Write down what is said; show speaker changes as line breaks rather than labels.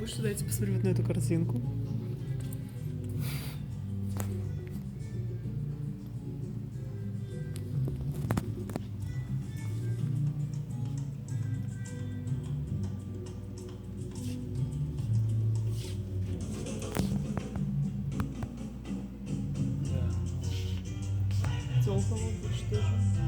Хочешь сюда идти посмотреть вот на эту картинку? Тёлка вот, что же.